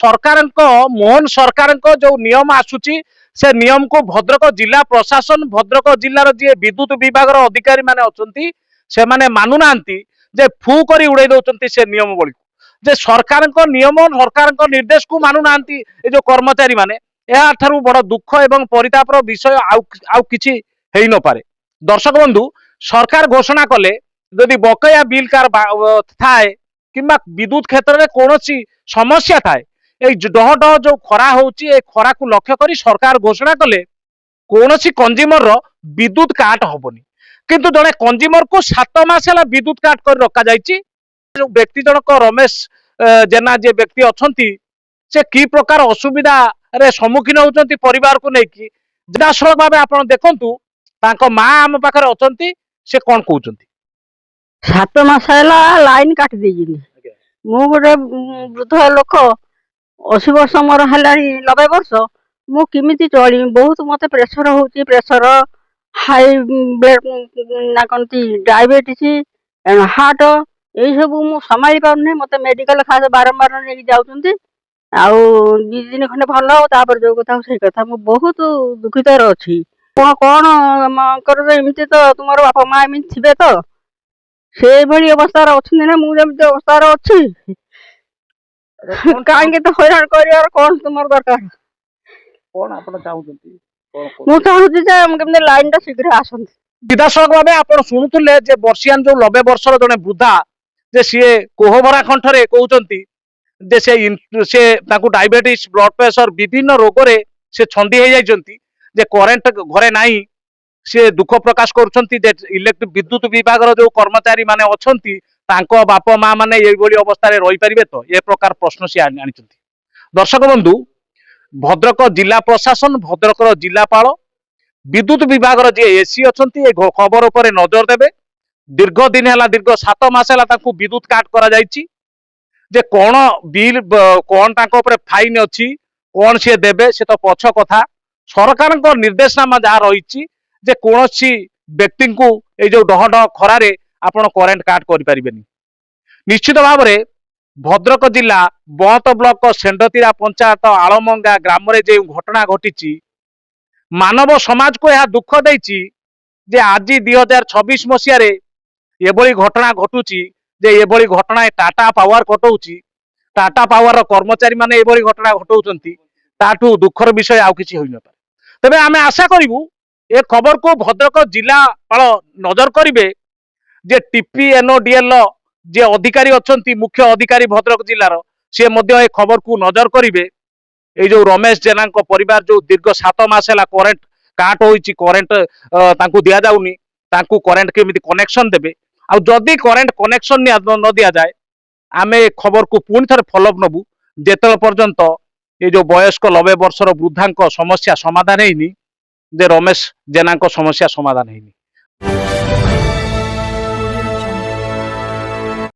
सरकार मोहन सरकार जो नियम आसुची से नियम को भद्रक जिला प्रशासन भद्रक जिलार जी विद्युत विभाग अधिकारी माने अछंती से माने मानु नांती जे फू करी उड़े दउचंती से नियम बळी जे सरकार नियम सरकार निर्देश को मानु नांती ए जो कर्मचारी माने या ठारू बड़ दुख एवं परितापर विषय आउ किछि हेई न पारे। दर्शक बंधु सरकार घोषणा कले यदि बकया बिल कार थाए किंबा विद्युत क्षेत्र में कौन समस्या थाए डह डह जो खरा होची खरा को लक्ष्य करी सरकार घोषणा कले कौन कंज्यूमर विद्युत काट हबनी किंतु जड़े कंज्यूमर को 7 मास है विद्युत काट कर रखा जाइए। जो व्यक्ति जनक रमेश जेना जे व्यक्ति अच्छी से कि प्रकार असुविधा रे सम्मुखीन होती परिवार को लेकिन जिलासलख भाव आप देखु माँ आम पाखे अच्छा से कौन कहते 7 मास है लाइन काट दीजिए मु गोटे वृद्ध लोक 80 वर्ष मोर है 90 वर्ष मु किमिति चली बहुत मत प्रेसर होची प्रेसर हाई ब्लड ना कौनती डायबिटीज हार्ट यही सब मु संभाली पारनी मत मेडिकल खास बारंबार नहीं जाऊँगी आउ 2 दिन खंडे भल हो जो कथा से कथा मु बहुत दुखित अच्छी कौन कौन कर एमती तो तुम बापा माँ एमती थे तो से भली अवस्था अच्छी ना मुझे अवस्था अच्छी कहीं तो हैरान कर कौन तुम दरकार कौन आप चाहते मुझे लाइन टा शीघ्र आसती विधायक भाव आप शुणुले बर्षियान जो 90 वर्षर जड़े वृद्धा जे सी कोहभरा कंठरे कहते जे से डायबिटीज ब्लड प्रेशर विभिन्न रोग से छंदी हो जाती जे करेन्ट घरे नाही से दुख प्रकाश कर विद्युत विभाग जो कर्मचारी माने अच्छी बाप माँ मैंने ये अवस्था रही पारे तो ये प्रकार प्रश्न सी आनी। दर्शक बंधु भद्रक जिला प्रशासन भद्रक जिलापाल विद्युत विभाग जी एसी अच्छा खबर उपर नजर देवे दीर्घ दिन है दीर्घ 7 मास है विद्युत काट करा जे कौन बिल कौन फाइन अच्छी कौन सी देवे से तो पछ कथा सरकार निर्देशनामा जहाँ रही जे कौन व्यक्ति को ये जो डह डह खरारे आपण करेन्ट काट करें निश्चित भाव में भद्रक जिला बहत ब्लॉक सेंडतीरा पंचायत आलमंगा ग्राम रे जो घटना घटी मानव समाज को यह दुख देछि जे आज 2026 मसीह एभली घटना घटुची जे एभली घटना टाटा पावर घटाऊँच टाटा पावर कर्मचारी माने एभली घटना घटाऊँच ताठू दुखर विषय आउ किछि होई न पारे। तबे आमे आशा करिवु ए खबर को भद्रक जिलापाल नजर करिवे जे टीपीएनओडीएल जे अधिकारी अच्छी मुख्य अधिकारी भद्रक जिलार सी ए खबर को नजर करिवे ये जो रमेश जेना परिवार जो दीर्घ 7 मास है करेन्ट काट होइछि करेन्ट तांकु दिया जाउनी तांकु करेन्ट केमिति कनेक्शन देबे आ जदि करेन्ट कनेक्शन न दिया जाए आमे खबर को पुणी थे फॉलोअप नबू जेतल पर्यंत ये जो वयस्क 90 वर्षर वृद्धा समस्या समाधान होनी जे रमेश जेना समस्या समाधान होनी।